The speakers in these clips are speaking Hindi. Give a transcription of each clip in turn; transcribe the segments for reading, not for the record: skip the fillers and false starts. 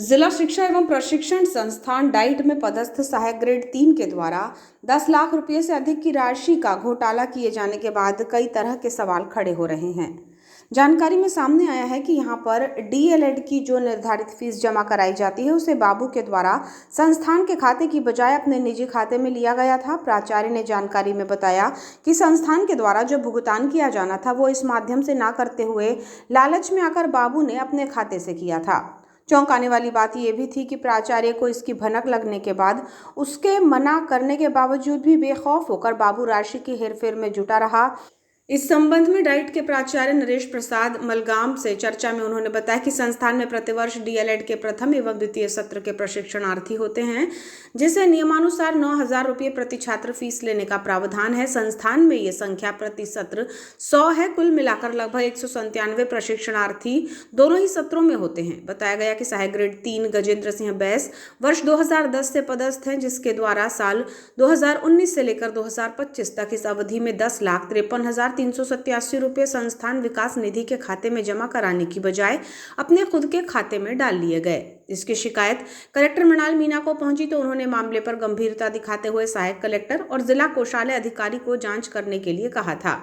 जिला शिक्षा एवं प्रशिक्षण संस्थान डाइट में पदस्थ सहायक ग्रेड 3 के द्वारा 10 लाख रुपए से अधिक की राशि का घोटाला किए जाने के बाद कई तरह के सवाल खड़े हो रहे हैं। जानकारी में सामने आया है कि यहां पर डीएलएड की जो निर्धारित फीस जमा कराई जाती है उसे बाबू के द्वारा संस्थान के खाते की बजाय अपने निजी खाते में लिया गया था। प्राचार्य ने जानकारी में बताया कि संस्थान के द्वारा जो भुगतान किया जाना था वो इस माध्यम से ना करते हुए लालच में आकर बाबू ने अपने खाते से किया था। चौंकाने वाली बात यह भी थी कि प्राचार्य को इसकी भनक लगने के बाद उसके मना करने के बावजूद भी बेखौफ होकर बाबू राशि की हेरफेर में जुटा रहा। इस संबंध में डाइट के प्राचार्य नरेश प्रसाद मलगाम से चर्चा में उन्होंने बताया कि संस्थान में प्रतिवर्ष डीएलएड के प्रथम एवं द्वितीय सत्र के प्रशिक्षणार्थी होते हैं, जिसे नियमानुसार 9,000 रुपये प्रति छात्र फीस लेने का प्रावधान है। संस्थान में ये संख्या प्रति सत्र 100 है। कुल मिलाकर लगभग 197 प्रशिक्षणार्थी दोनों ही सत्रों में होते हैं। बताया गया कि सहायक ग्रेड 3 गजेंद्र सिंह बैस वर्ष 2010 से पदस्थ हैं, जिसके द्वारा साल 2019 से लेकर 2025 तक इस अवधि में 10,53,387 रुपये संस्थान विकास निधि के खाते में जमा कराने की बजाय अपने खुद के खाते में डाल लिए गए। इसकी शिकायत कलेक्टर मृणाल मीना को पहुंची तो उन्होंने मामले पर गंभीरता दिखाते हुए सहायक कलेक्टर और जिला कोषालय अधिकारी को जांच करने के लिए कहा था,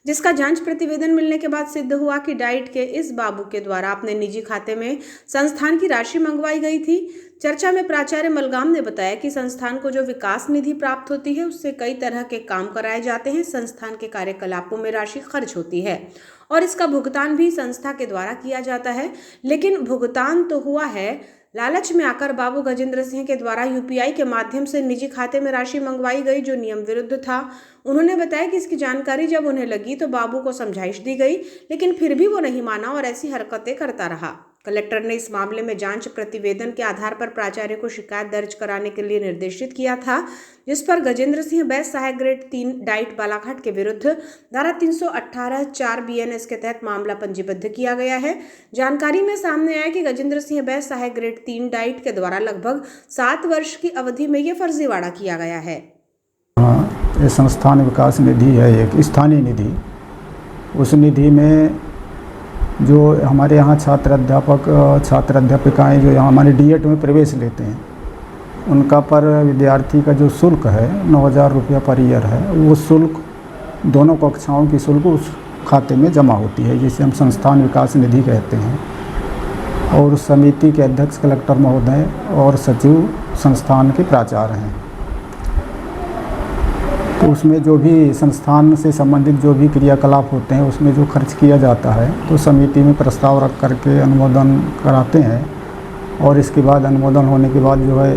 जिसका जांच प्रतिवेदन मिलने के बाद सिद्ध हुआ कि डाइट के इस बाबू के द्वारा अपने निजी खाते में संस्थान की राशि मंगवाई गई थी। चर्चा में प्राचार्य मलगाम ने बताया कि संस्थान को जो विकास निधि प्राप्त होती है उससे कई तरह के काम कराए जाते हैं। संस्थान के कार्यकलापों में राशि खर्च होती है और इसका भुगतान भी संस्था के द्वारा किया जाता है, लेकिन भुगतान तो हुआ है, लालच में आकर बाबू गजेंद्र सिंह के द्वारा यूपीआई के माध्यम से निजी खाते में राशि मंगवाई गई, जो नियम विरुद्ध था। उन्होंने बताया कि इसकी जानकारी जब उन्हें लगी तो बाबू को समझाइश दी गई, लेकिन फिर भी वो नहीं माना और ऐसी हरकतें करता रहा। कलेक्टर ने इस मामले में जांच प्रतिवेदन के आधार पर प्राचार्य को शिकायत दर्ज कराने के लिए निर्देशित किया था, जिस पर गजेंद्र सिंह बैस सहायक ग्रेड 3 डाइट बालाघाट के विरुद्ध धारा 318(4) बीएनएस के तहत मामला पंजीबद्ध किया गया है। जानकारी में सामने आया कि गजेंद्र सिंह बैस सहायक ग्रेड 3 डाइट के द्वारा लगभग 7 वर्ष की अवधि में ये फर्जीवाड़ा किया गया है। ये संस्थान विकास निधि है, एक स्थानीय निधि। उस निधि में जो हमारे यहाँ छात्र अध्यापिकाएँ जो यहाँ हमारे डीएड में प्रवेश लेते हैं, उनका पर विद्यार्थी का जो शुल्क है 9,000 रुपया पर ईयर है, वो शुल्क दोनों कक्षाओं की शुल्क उस खाते में जमा होती है, जिसे हम संस्थान विकास निधि कहते हैं। और उस समिति के अध्यक्ष कलेक्टर महोदय और सचिव संस्थान के प्राचार्य हैं। तो उसमें जो भी संस्थान से संबंधित जो भी क्रियाकलाप होते हैं उसमें जो खर्च किया जाता है तो समिति में प्रस्ताव रख करके अनुमोदन कराते हैं, और इसके बाद अनुमोदन होने के बाद जो है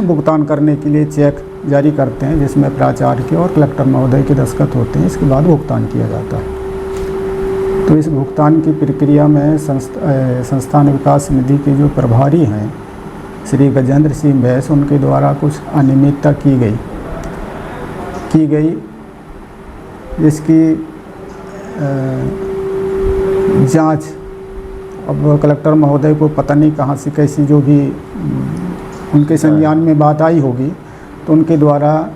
भुगतान करने के लिए चेक जारी करते हैं, जिसमें प्राचार्य के और कलेक्टर महोदय के दस्तखत होते हैं। इसके बाद भुगतान किया जाता है। तो इस भुगतान की प्रक्रिया में संस्थान विकास निधि के जो प्रभारी हैं श्री गजेंद्र सिंह बैस, उनके द्वारा कुछ अनियमितता की गई, जिसकी जांच अब कलेक्टर महोदय को पता नहीं कहाँ से कैसी जो भी उनके संज्ञान में बात आई होगी, तो उनके द्वारा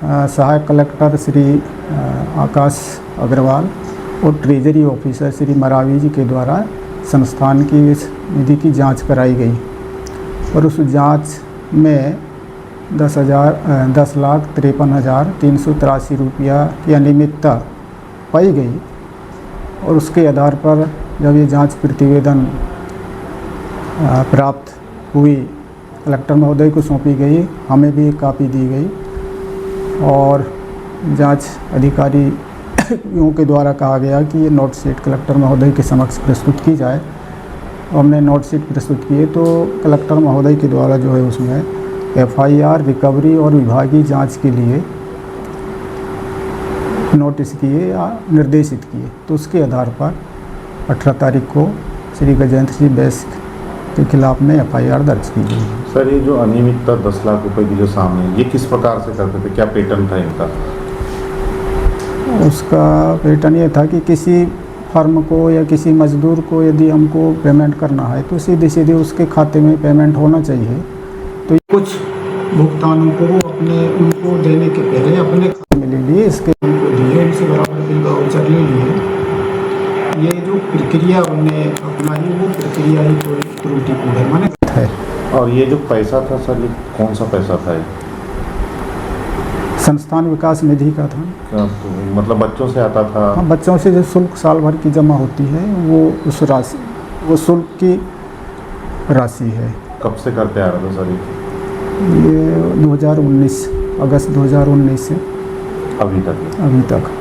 सहायक कलेक्टर श्री आकाश अग्रवाल और ट्रेजरी ऑफिसर श्री मरावी जी के द्वारा संस्थान की इस निधि की जांच कराई गई, और उस जांच में 10,53,383 रुपया की अनियमितता पाई गई। और उसके आधार पर जब ये जांच प्रतिवेदन प्राप्त हुई, कलेक्टर महोदय को सौंपी गई, हमें भी एक कॉपी दी गई, और जांच अधिकारियों के द्वारा कहा गया कि ये नोट शीट कलेक्टर महोदय के समक्ष प्रस्तुत की जाए। हमने नोट शीट प्रस्तुत किए तो कलेक्टर महोदय के द्वारा जो है उसमें एफआईआर रिकवरी और विभागीय जांच के लिए नोटिस किए या निर्देशित किए। तो उसके आधार पर 18 तारीख को श्री गजेंद्र सिंह बैस के खिलाफ में एफआईआर दर्ज की गई। सर, ये जो अनियमितता 10 लाख रुपए की जो सामने है, ये किस प्रकार से करते थे? क्या पैटर्न था इनका? उसका पैटर्न ये था कि किसी फर्म को या किसी मजदूर को यदि हमको पेमेंट करना है तो सीधे सीधे उसके खाते में पेमेंट होना चाहिए। तो कुछ भुगतानों को उनको देने के पहले अपने खाते में ले लिए, इसके उनको दिए, उनसे बराबर बिल वाउचर ले लिए। ये जो जो प्रक्रिया उन्हें अपनाई वो प्रक्रिया ही कोई त्रुटिपूर्ण है माने है। और ये जो पैसा था सर, ये कौन सा पैसा था ये? संस्थान विकास निधि का था। क्या तो मतलब बच्चों से आता था? हाँ, बच्चों से जो शुल्क साल भर की जमा होती है वो उस राशि, वो शुल्क की राशि है। कब से करते आ रहा था सर ये 2019 अगस्त 2019 से अभी तक? अभी तक।